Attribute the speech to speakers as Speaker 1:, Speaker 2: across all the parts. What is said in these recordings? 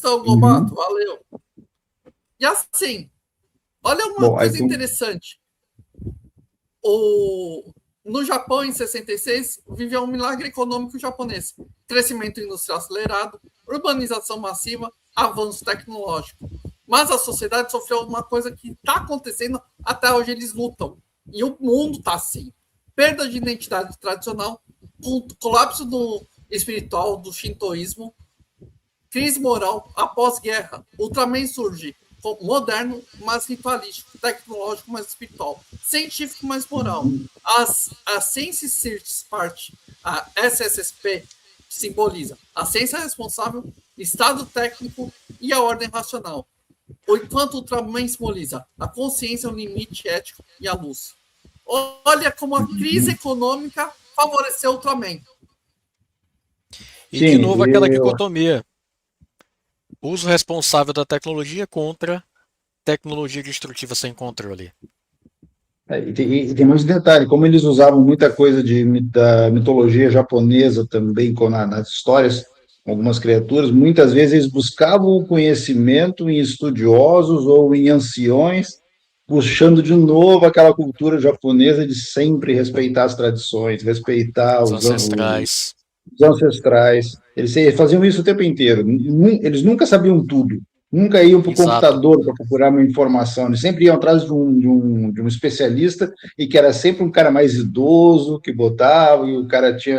Speaker 1: Gobato, valeu. E assim, olha uma coisa interessante. No Japão, em 66, viveu um milagre econômico japonês. Crescimento industrial acelerado, urbanização massiva, avanço tecnológico. Mas a sociedade sofreu uma coisa que está acontecendo até hoje, eles lutam. E o mundo está assim. Perda de identidade tradicional, colapso do espiritual, do shintoísmo, crise moral após guerra. Ultraman surge moderno, mas ritualístico, tecnológico, mas espiritual, científico, mas moral. A Science Search Part, a SSSP, simboliza a ciência responsável, estado técnico e a ordem racional. Enquanto o Ultraman simboliza a consciência, o limite ético e a luz. Olha como a crise econômica favoreceu o Ultraman.
Speaker 2: E de novo aquela dicotomia. Uso responsável da tecnologia contra tecnologia destrutiva sem controle.
Speaker 3: E tem mais detalhe, como eles usavam muita coisa da mitologia japonesa também nas histórias, algumas criaturas, muitas vezes eles buscavam o conhecimento em estudiosos ou em anciões, puxando de novo aquela cultura japonesa de sempre respeitar as tradições, respeitar os ancestrais. Os ancestrais. Eles faziam isso o tempo inteiro. Eles nunca sabiam tudo. Nunca iam para o computador para procurar uma informação. Eles sempre iam atrás de um especialista e que era sempre um cara mais idoso que botava, e o cara tinha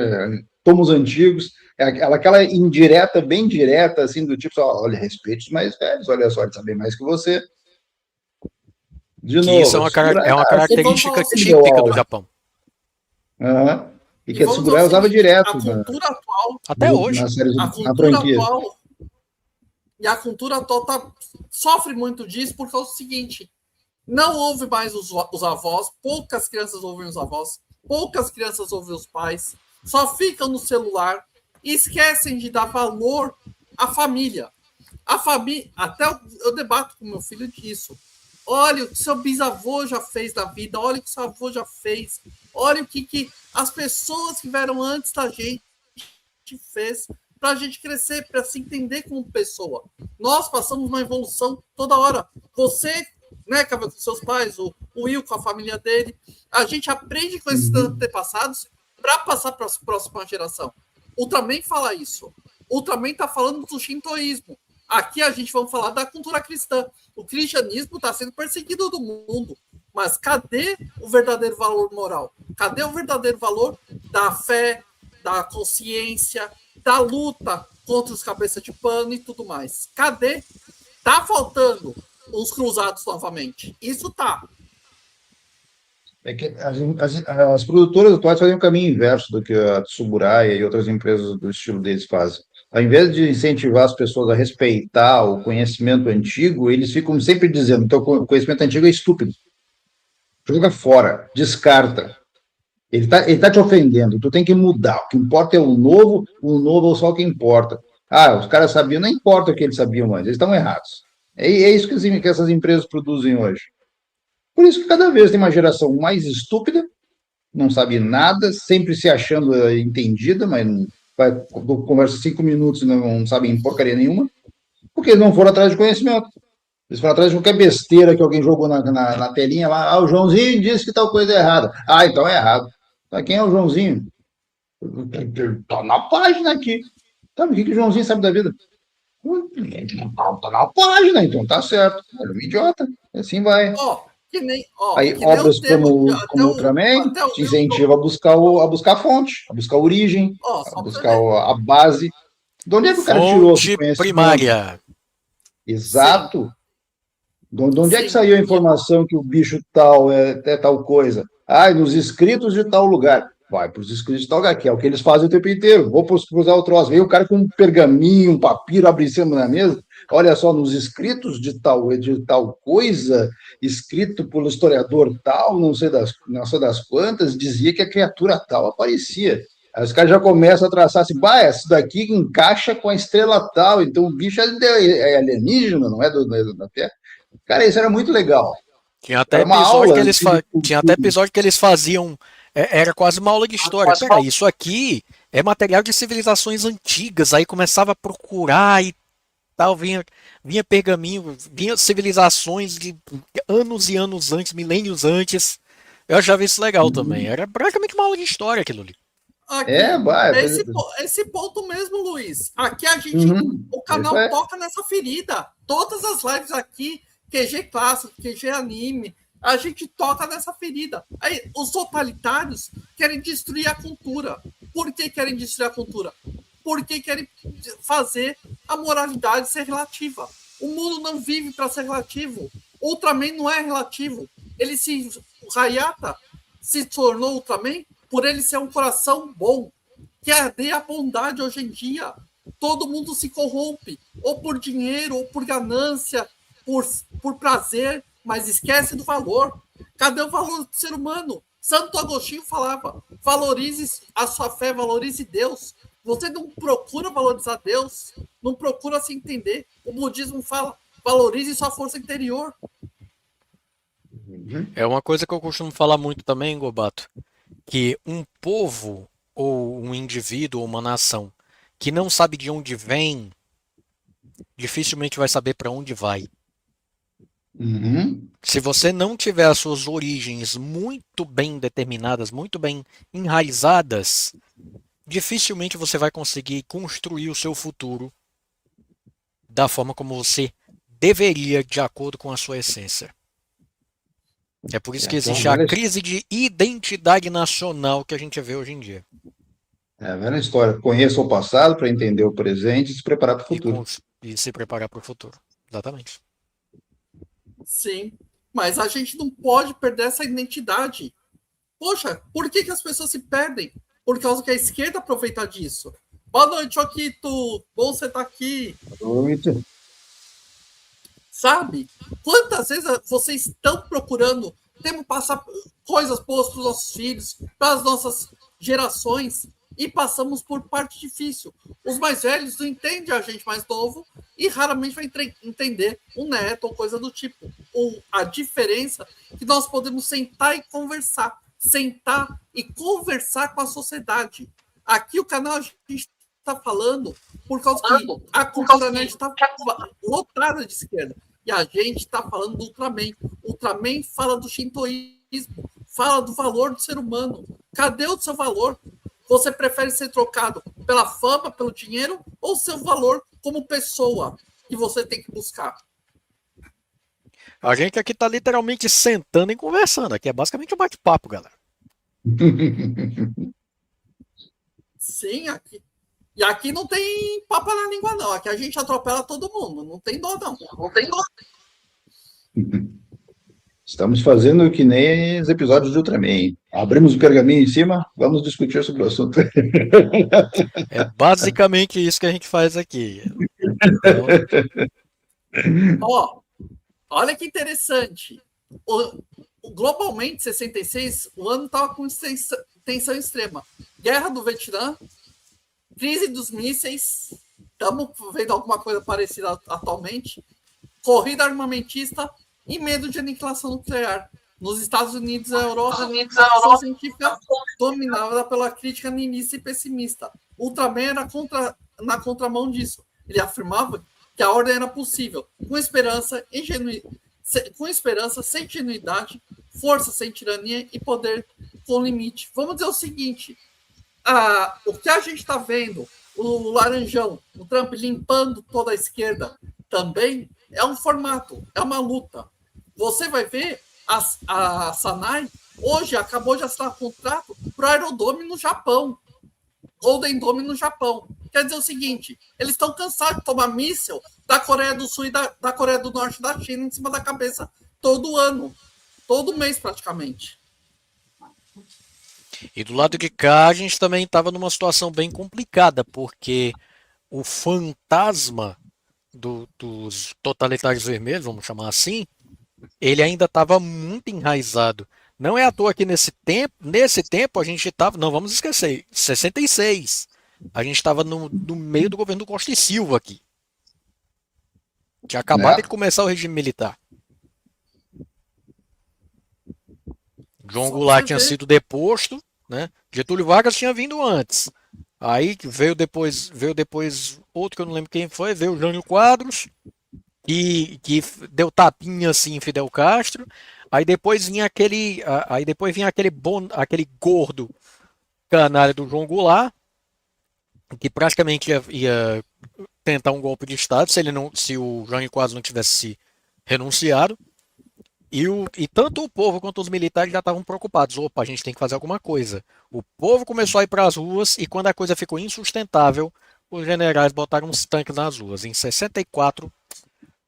Speaker 3: tomos antigos. Aquela indireta, bem direta, assim, do tipo, olha, respeite os mais velhos, olha só, ele sabe mais que você. De novo.
Speaker 2: Isso é uma característica típica do Japão.
Speaker 3: E que a Tsuburaya usava direto.
Speaker 1: A cultura atual...
Speaker 2: Até hoje.
Speaker 1: A cultura atual sofre muito disso, porque é o seguinte, não ouve mais os avós, poucas crianças ouvem os avós, poucas crianças ouvem os pais, só ficam no celular e esquecem de dar valor à família. A família, até eu debato com meu filho disso. Olha o que seu bisavô já fez da vida, olha o que seu avô já fez, olha o que as pessoas que vieram antes da gente fez para a gente crescer, para se entender como pessoa. Nós passamos uma evolução toda hora. Você, né, com seus pais, o Will com a família dele, a gente aprende com esses antepassados para passar para a próxima geração. Ultraman fala isso. Ultraman está falando do shintoísmo. Aqui a gente vai falar da cultura cristã. O cristianismo está sendo perseguido do mundo. Mas cadê o verdadeiro valor moral? Cadê o verdadeiro valor da fé, da consciência, da luta contra os cabeças de pano e tudo mais? Cadê? Tá faltando os cruzados novamente. Isso tá.
Speaker 3: É que as produtoras atuais fazem um caminho inverso do que a Tsuburaya e outras empresas do estilo deles fazem. Ao invés de incentivar as pessoas a respeitar o conhecimento antigo, eles ficam sempre dizendo que o conhecimento antigo é estúpido. Joga fora, descarta. Ele tá te ofendendo, tu tem que mudar. O que importa é o novo é só o que importa. Os caras sabiam, não importa o que eles sabiam antes, eles estão errados. É isso que essas empresas produzem hoje. Por isso que cada vez tem uma geração mais estúpida, não sabe nada, sempre se achando entendida, mas conversa 5 minutos e não sabem porcaria nenhuma, porque eles não foram atrás de conhecimento. Eles foram atrás de qualquer besteira que alguém jogou na telinha lá. O Joãozinho disse que tal coisa é errada. Então é errado. Quem é o Joãozinho? Tá na página aqui. O que o Joãozinho sabe da vida? Tá na página, então tá certo. Ele é um idiota. Assim vai. Aí obras como Ultraman te incentiva a buscar a fonte, a buscar a origem, a buscar a base. De onde é que o cara tirou esse conhecimento?
Speaker 2: Primária.
Speaker 3: Exato. De onde é que saiu a informação que o bicho tal é tal coisa? Nos escritos de tal lugar. Vai para os escritos de tal lugar, que é o que eles fazem o tempo inteiro. Vou cruzar o troço. Veio o cara com um pergaminho, um papiro, abre em cima da mesa. Olha só, nos escritos de tal coisa, escrito pelo historiador tal, não sei das quantas, dizia que a criatura tal aparecia. Aí os caras já começam a traçar assim, essa daqui encaixa com a estrela tal, então o bicho é alienígena, não é da Terra. Cara, isso era muito legal.
Speaker 2: Tinha até episódio que eles faziam, era quase uma aula de história. Peraí, isso aqui é material de civilizações antigas, aí começava a procurar e tal, vinha pergaminho, vinha civilizações de anos e anos antes, milênios antes. Eu achava isso legal também.
Speaker 3: Uhum.
Speaker 2: Era praticamente uma aula de história aquilo ali.
Speaker 3: É,
Speaker 1: Aqui,
Speaker 3: vai.
Speaker 1: esse ponto mesmo, Luiz. Aqui
Speaker 3: Uhum.
Speaker 1: o
Speaker 3: Isso
Speaker 1: canal
Speaker 3: é.
Speaker 1: toca nessa ferida. Todas as lives aqui, QG clássico, QG anime, a gente toca nessa ferida. Aí, os totalitários querem destruir a cultura. Por que querem destruir a cultura? Porque querem fazer a moralidade ser relativa. O mundo não vive para ser relativo. Ultraman não é relativo. O Hayata se tornou Ultraman por ele ser um coração bom, que ardeia a bondade hoje em dia. Todo mundo se corrompe, ou por dinheiro, ou por ganância, por prazer, mas esquece do valor. Cadê o valor do ser humano? Santo Agostinho falava: valorize a sua fé, valorize Deus. Você não procura valorizar Deus, não procura se entender. O budismo fala: valorize sua força interior.
Speaker 3: Uhum.
Speaker 2: É uma coisa que eu costumo falar muito também, Gobato, que um povo ou um indivíduo ou uma nação que não sabe de onde vem, dificilmente vai saber para onde vai.
Speaker 3: Uhum.
Speaker 2: Se você não tiver as suas origens muito bem determinadas, muito bem enraizadas, dificilmente você vai conseguir construir o seu futuro da forma como você deveria, de acordo com a sua essência. É por isso que
Speaker 3: Essa é uma
Speaker 2: existe a
Speaker 3: velha,
Speaker 2: crise de identidade nacional que a gente vê hoje em dia.
Speaker 3: é a velha história. Conheça o passado para entender o presente e se preparar para o
Speaker 2: E,
Speaker 3: futuro.
Speaker 2: e se preparar para o futuro. Exatamente.
Speaker 1: Sim, mas a gente não pode perder essa identidade. Poxa, por que as pessoas se perdem? Por causa que a esquerda aproveita disso. Boa noite, Okito. Bom você estar aqui.
Speaker 3: Muito.
Speaker 1: Sabe? Quantas vezes vocês estão procurando temos passar coisas boas para os nossos filhos, para as nossas gerações, e passamos por parte difícil. Os mais velhos não entendem a gente mais novo e raramente vai entender o neto ou coisa do tipo. Ou a diferença que nós podemos sentar e conversar. Sentar e conversar com a sociedade. Aqui o canal a gente está falando por causa que a cultura net está lotada de esquerda. E a gente está falando do Ultraman. O Ultraman fala do shintoísmo, fala do valor do ser humano. Cadê o seu valor? Você prefere ser trocado pela fama, pelo dinheiro, ou seu valor como pessoa que você tem que buscar?
Speaker 2: A gente aqui tá literalmente sentando e conversando. Aqui é basicamente um bate-papo, galera.
Speaker 1: Sim, aqui. E aqui não tem papo na língua, não. Aqui a gente atropela todo mundo. Não tem dó, não. Não tem dó.
Speaker 3: Estamos fazendo que nem os episódios do Ultraman. Abrimos o pergaminho em cima, vamos discutir sobre o assunto.
Speaker 2: É basicamente isso que a gente faz aqui. Então,
Speaker 1: Ó, olha que interessante. Globalmente, 66, o ano estava com tensão extrema. Guerra do Vietnã, crise dos mísseis, estamos vendo alguma coisa parecida atualmente, corrida armamentista e medo de aniquilação nuclear. Nos Estados Unidos e a Europa, a ficção científica dominada pela crítica niilista e pessimista. Ultraman era na contramão disso. Ele afirmava que a ordem era possível, com esperança, sem ingenuidade, força sem tirania e poder com limite. Vamos dizer o seguinte: o que a gente está vendo, o Laranjão, o Trump limpando toda a esquerda, também é um formato, é uma luta. Você vai ver a Sanai hoje acabou de assinar contrato para o Aerodome no Japão, Golden Dome no Japão. Quer dizer o seguinte: eles estão cansados de tomar míssil da Coreia do Sul e da Coreia do Norte e da China em cima da cabeça todo ano, todo mês praticamente.
Speaker 2: e do lado de cá a gente também estava numa situação bem complicada, porque o fantasma dos totalitários vermelhos, vamos chamar assim, ele ainda estava muito enraizado. Não é à toa que nesse tempo a gente estava, não vamos esquecer, 66. A gente estava no meio do governo do Costa e Silva aqui. Tinha acabado de começar o regime militar. João Goulart tinha sido deposto, né? Getúlio Vargas tinha vindo antes. Aí veio depois outro que eu não lembro quem foi, veio o Jânio Quadros, que deu tapinha assim em Fidel Castro. Aí depois vinha aquele gordo canalha do João Goulart, que praticamente ia tentar um golpe de Estado se o Jânio Quadros não tivesse se renunciado. E tanto o povo quanto os militares já estavam preocupados. Opa, a gente tem que fazer alguma coisa. O povo começou a ir para as ruas e quando a coisa ficou insustentável, os generais botaram uns tanques nas ruas. Em 64,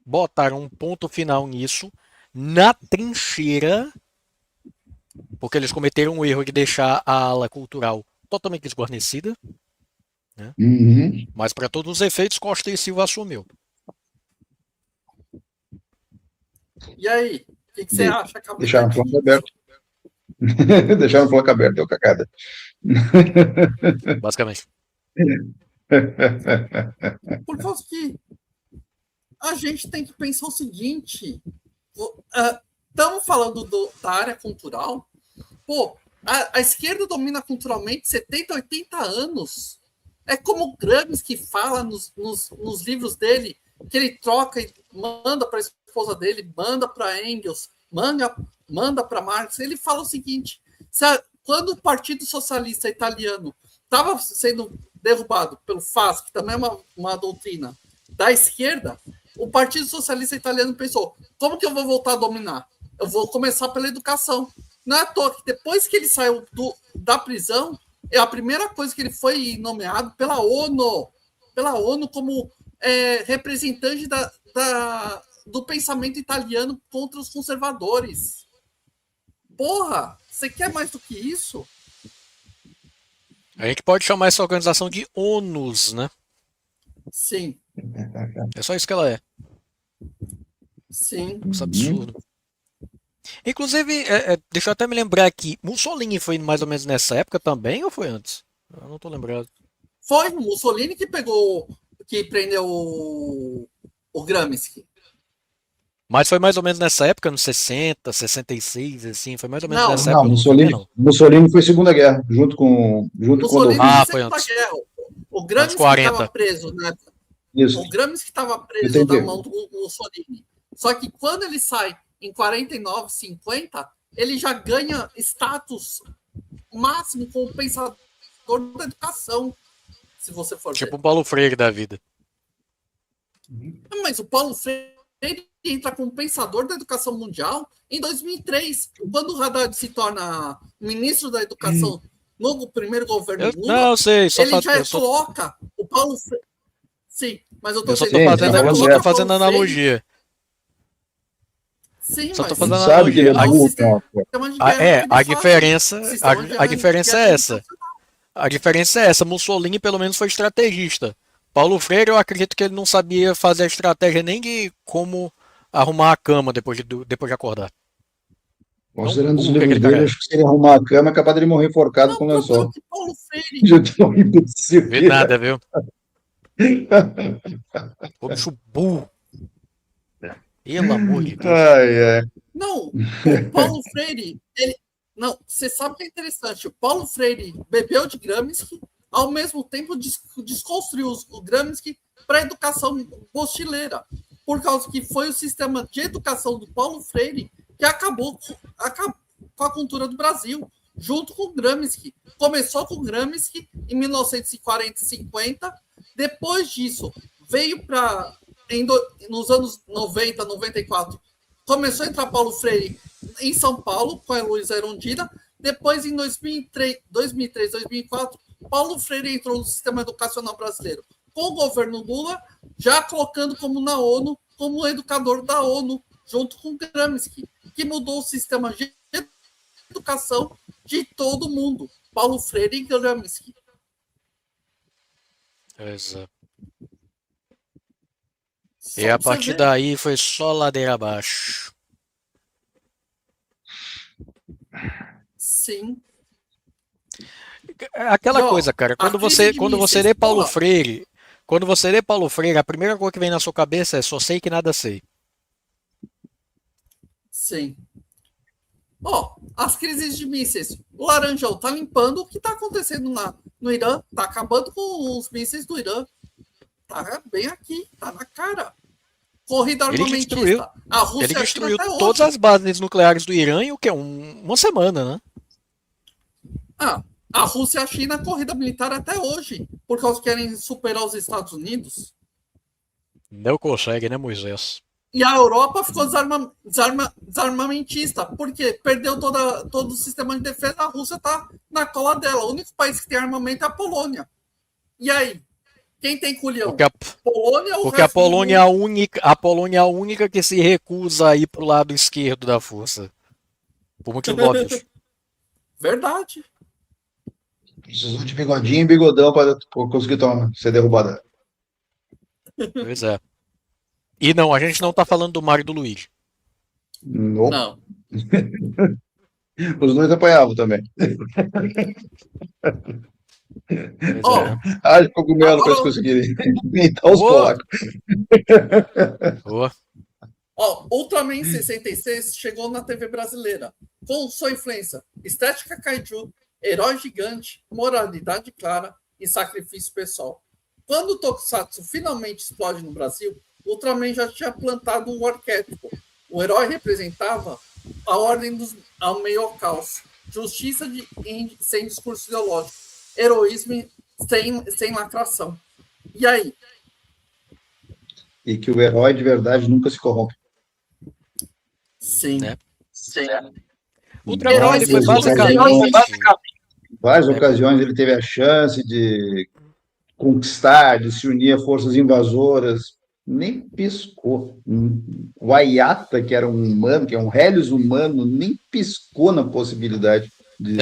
Speaker 2: botaram um ponto final nisso, na trincheira, porque eles cometeram o erro de deixar a ala cultural totalmente desguarnecida, né? Mas para todos os efeitos, Costa e Silva assumiu.
Speaker 1: E aí, o que você acha?
Speaker 3: Deixaram o flanco aberto. Deixaram o flanco aberto, deu cacada.
Speaker 2: Basicamente.
Speaker 1: Por causa que a gente tem que pensar o seguinte: estamos falando da área cultural. Pô, a esquerda domina culturalmente 70, 80 anos. É como o Gramsci fala nos livros dele, que ele troca e manda para a esposa dele, manda para Engels, manda para Marx. Ele fala o seguinte: quando o Partido Socialista Italiano estava sendo derrubado pelo FAS, que também é uma doutrina da esquerda, o Partido Socialista Italiano pensou: como que eu vou voltar a dominar? Eu vou começar pela educação. Não é à toa que depois que ele saiu da prisão, a primeira coisa que ele foi nomeado pela ONU como representante do pensamento italiano contra os conservadores. Porra, você quer mais do que isso?
Speaker 2: A gente pode chamar essa organização de ONUS, né?
Speaker 1: Sim.
Speaker 2: É só isso que ela é.
Speaker 1: Sim.
Speaker 2: Isso é absurdo. Inclusive, deixa eu até me lembrar aqui, Mussolini foi mais ou menos nessa época também ou foi antes? Eu não tô lembrado.
Speaker 1: Foi o Mussolini que prendeu o Gramsci.
Speaker 2: Mas foi mais ou menos nessa época, nos 60, 66, assim, foi mais ou menos nessa
Speaker 3: Não,
Speaker 2: época.
Speaker 3: Mussolini foi Segunda Guerra, junto com
Speaker 1: Mussolini
Speaker 2: foi
Speaker 1: Segunda
Speaker 2: antes.
Speaker 1: Guerra. O Gramsci estava preso, né?
Speaker 3: Isso.
Speaker 1: O Gramsci estava preso da mão do Mussolini. Só que quando ele sai em 49, 50, ele já ganha status máximo como pensador da educação, se você for ver.
Speaker 2: Tipo o Paulo Freire da vida.
Speaker 1: Mas o Paulo Freire entra como pensador da educação mundial em 2003, quando o Haddad se torna ministro da educação no primeiro governo Lula.
Speaker 2: Não, eu sei.
Speaker 1: Ele já coloca o Paulo Freire. Sim, mas eu
Speaker 2: só tô fazendo analogia.
Speaker 1: Sim,
Speaker 2: só
Speaker 1: mas
Speaker 2: tô fazendo
Speaker 3: sabe que ele é burro,
Speaker 2: a diferença é essa. A diferença é essa. Mussolini pelo menos foi estrategista. Paulo Freire, eu acredito que ele não sabia fazer a estratégia nem de como arrumar a cama depois de acordar.
Speaker 3: Considerando os livros dele, acho que se ele arrumar a cama, é capaz de ele morrer enforcado com lençol.
Speaker 1: Paulo Freire.
Speaker 2: Vê nada, viu? O bicho burro. Pelo amor de Deus.
Speaker 1: Não, o Paulo Freire, não, você sabe que é interessante. O Paulo Freire bebeu de Gramsci, ao mesmo tempo desconstruiu o Gramsci para a educação mochileira, por causa que foi o sistema de educação do Paulo Freire que acabou com a cultura do Brasil, junto com o Gramsci. Começou com o Gramsci em 1940 e 50, depois disso veio para nos anos 90, 94, começou a entrar Paulo Freire em São Paulo, com a Luísa Erundina. Depois, em 2003, 2004, Paulo Freire entrou no sistema educacional brasileiro, com o governo Lula, já colocando como na ONU, como educador da ONU, junto com Gramsci, que mudou o sistema de educação de todo mundo. Paulo Freire e Gramsci.
Speaker 2: Exato. E a partir daí foi só ladeira abaixo.
Speaker 1: Sim.
Speaker 2: Aquela coisa, cara, quando você lê Paulo Freire, a primeira coisa que vem na sua cabeça é só sei que nada sei.
Speaker 1: Sim. As crises de mísseis. O Laranjão tá limpando o que tá acontecendo no Irã, tá acabando com os mísseis do Irã. tá bem aqui, tá na cara. Corrida
Speaker 2: Ele
Speaker 1: armamentista.
Speaker 2: destruiu.
Speaker 1: A Rússia
Speaker 2: Ele
Speaker 1: e a China
Speaker 2: destruiu
Speaker 1: até
Speaker 2: todas
Speaker 1: hoje.
Speaker 2: as bases nucleares do Irã em o quê? Uma semana, né?
Speaker 1: A Rússia e a China, corrida militar até hoje, porque eles querem superar os Estados Unidos.
Speaker 2: Não consegue, né, Moisés?
Speaker 1: E a Europa ficou desarmamentista, porque perdeu todo o sistema de defesa, a Rússia está na cola dela. O único país que tem armamento é a Polônia. E aí? Quem tem culhão? Polônia ou
Speaker 2: porque a Polônia é a única que se recusa a ir pro lado esquerdo da força. Por motivo óbvio.
Speaker 1: Verdade.
Speaker 3: Precisou de bigodinho e bigodão para conseguir ser derrubada.
Speaker 2: Pois é. E não, a gente não tá falando do Mario e do Luigi.
Speaker 1: Não.
Speaker 3: Os dois apanhavam também.
Speaker 2: Pois é.
Speaker 3: Haja cogumelo para eles conseguirem imitar os polacos.
Speaker 2: Boa.
Speaker 1: Ultraman 66 chegou na TV brasileira com sua influência estética kaiju, herói gigante, moralidade clara e sacrifício pessoal. Quando o Tokusatsu finalmente explode no Brasil, Ultraman já tinha plantado um arquétipo. O herói representava a ordem ao meio ao caos, justiça sem discurso ideológico, heroísmo sem lacração. E aí?
Speaker 3: E que o herói de verdade nunca se corrompe.
Speaker 1: Sim.
Speaker 2: Sim. O Ultraman ele foi basicamente...
Speaker 3: Em várias ocasiões ele teve a chance de conquistar, de se unir a forças invasoras, nem piscou. O Ayata, que era um humano, que é um Helios humano, nem piscou na possibilidade de